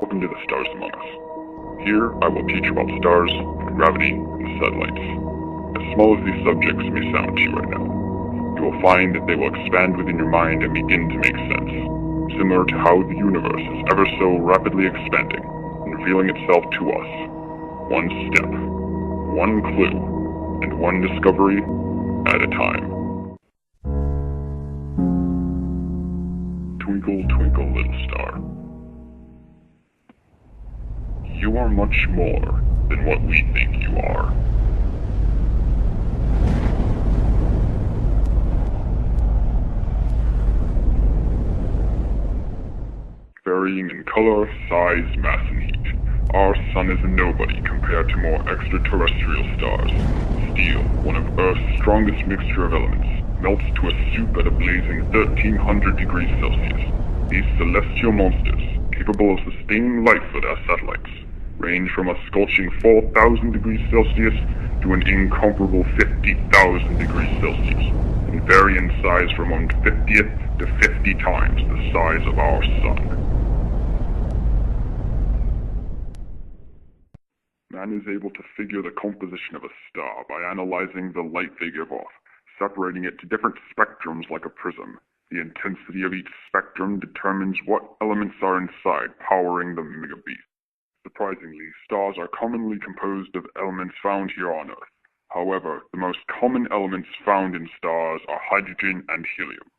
Welcome to the Stars Among Us. Here, I will teach about stars, gravity, and satellites. As small as these subjects may sound to you right now, you will find that they will expand within your mind and begin to make sense, similar to how the universe is ever so rapidly expanding and revealing itself to us. One step, one clue, and one discovery at a time. Twinkle, twinkle, little star. You are much more than what we think you are. Varying in color, size, mass, and heat, our sun is a nobody compared to more extraterrestrial stars. Steel, one of Earth's strongest mixture of elements, melts to a soup at a blazing 1300 degrees Celsius. These celestial monsters, capable of sustaining life with our satellites, range from a scorching 4,000 degrees Celsius to an incomparable 50,000 degrees Celsius, and vary in size from 1/50th to 50 times the size of our sun. Man is able to figure the composition of a star by analyzing the light they give off, separating it to different spectrums like a prism. The intensity of each spectrum determines what elements are inside, powering the megabeast. Surprisingly, stars are commonly composed of elements found here on Earth. However, the most common elements found in stars are hydrogen and helium.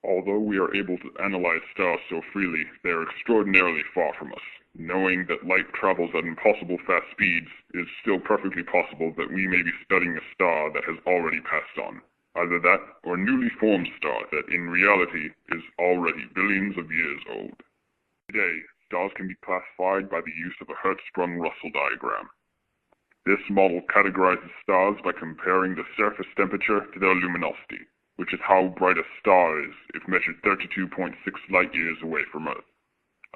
Although we are able to analyze stars so freely, they are extraordinarily far from us. Knowing that light travels at impossible fast speeds, it is still perfectly possible that we may be studying a star that has already passed on. Either that, or a newly formed star that, in reality, is already billions of years old. Today, stars can be classified by the use of a Hertzsprung-Russell diagram. This model categorizes stars by comparing the surface temperature to their luminosity, which is how bright a star is if measured 32.6 light-years away from Earth.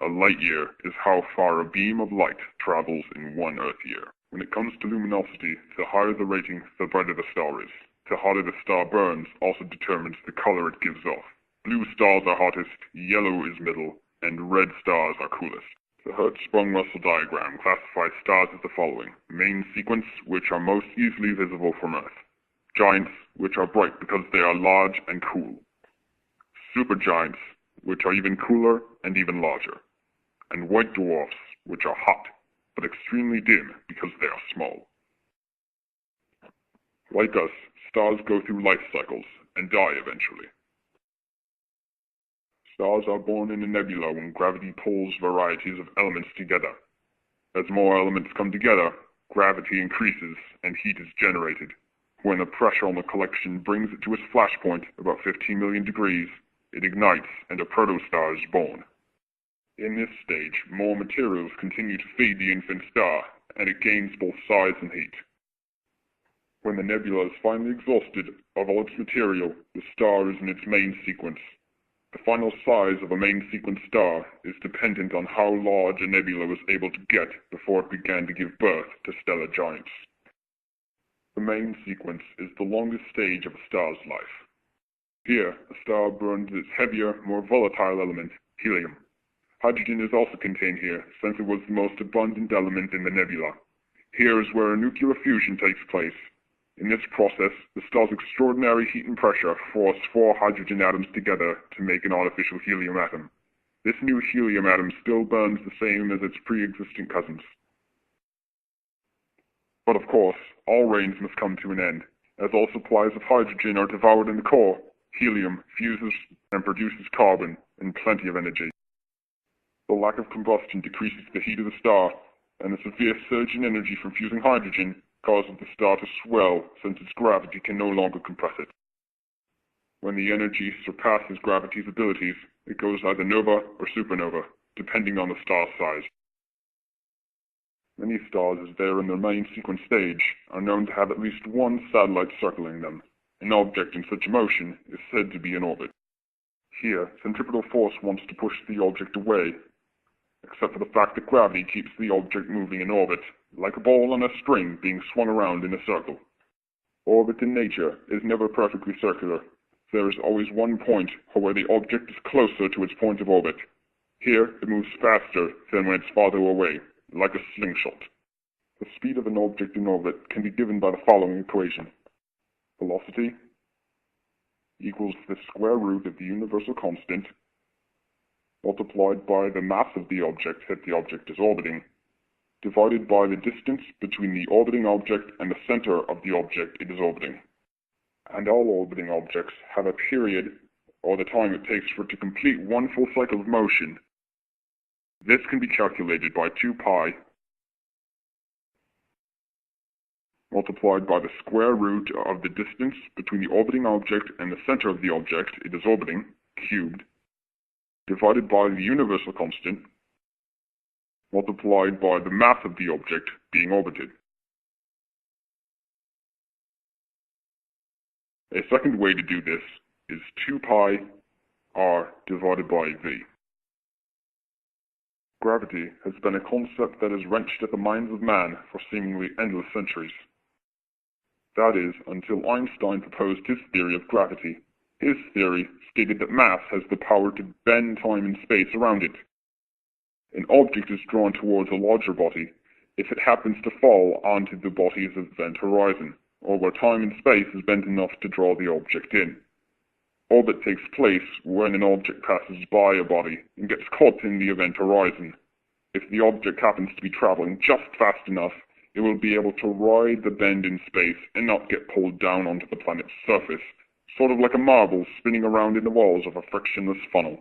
A light-year is how far a beam of light travels in one Earth-year. When it comes to luminosity, the higher the rating, the brighter the star is. The hotter the star burns also determines the color it gives off. Blue stars are hottest, yellow is middle, and red stars are coolest. The Hertzsprung-Russell diagram classifies stars as the following: main sequence, which are most easily visible from Earth; giants, which are bright because they are large and cool; supergiants, which are even cooler and even larger; and white dwarfs, which are hot, but extremely dim because they are small. Like us, stars go through life cycles and die eventually. Stars are born in a nebula when gravity pulls varieties of elements together. As more elements come together, gravity increases and heat is generated. When the pressure on the collection brings it to its flashpoint, about 15 million degrees, it ignites and a protostar is born. In this stage, more materials continue to feed the infant star, and it gains both size and heat. When the nebula is finally exhausted of all its material, the star is in its main sequence. The final size of a main sequence star is dependent on how large a nebula was able to get before it began to give birth to stellar giants. The main sequence is the longest stage of a star's life. Here, a star burns its heavier, more volatile element, helium. Hydrogen is also contained here, since it was the most abundant element in the nebula. Here is where a nuclear fusion takes place. In this process, the star's extraordinary heat and pressure force 4 hydrogen atoms together to make an artificial helium atom. This new helium atom still burns the same as its pre-existing cousins. But of course, all rains must come to an end. As all supplies of hydrogen are devoured in the core, helium fuses and produces carbon and plenty of energy. The lack of combustion decreases the heat of the star, and the severe surge in energy from fusing hydrogen causes the star to swell since its gravity can no longer compress it. When the energy surpasses gravity's abilities, it goes either nova or supernova, depending on the star's size. Many stars, as they are in their main sequence stage, are known to have at least one satellite circling them. An object in such motion is said to be in orbit. Here, centripetal force wants to push the object away, except for the fact that gravity keeps the object moving in orbit, like a ball on a string being swung around in a circle. Orbit in nature is never perfectly circular. There is always one point where the object is closer to its point of orbit. Here, it moves faster than when it's farther away, like a slingshot. The speed of an object in orbit can be given by the following equation. Velocity equals the square root of the universal constant multiplied by the mass of the object that the object is orbiting, divided by the distance between the orbiting object and the center of the object it is orbiting. And all orbiting objects have a period, or the time it takes for it to complete one full cycle of motion. This can be calculated by 2 pi multiplied by the square root of the distance between the orbiting object and the center of the object it is orbiting, cubed, divided by the universal constant, multiplied by the mass of the object being orbited. A second way to do this is 2 pi r divided by v. Gravity has been a concept that has wrenched at the minds of man for seemingly endless centuries. That is, until Einstein proposed his theory of gravity. His theory stated that mass has the power to bend time and space around it. An object is drawn towards a larger body if it happens to fall onto the body's event horizon, or where time and space is bent enough to draw the object in. Orbit takes place when an object passes by a body and gets caught in the event horizon. If the object happens to be traveling just fast enough, it will be able to ride the bend in space and not get pulled down onto the planet's surface, sort of like a marble spinning around in the walls of a frictionless funnel.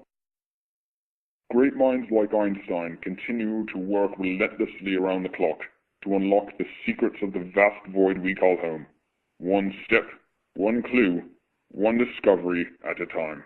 Great minds like Einstein continue to work relentlessly around the clock to unlock the secrets of the vast void we call home. One step, one clue, one discovery at a time.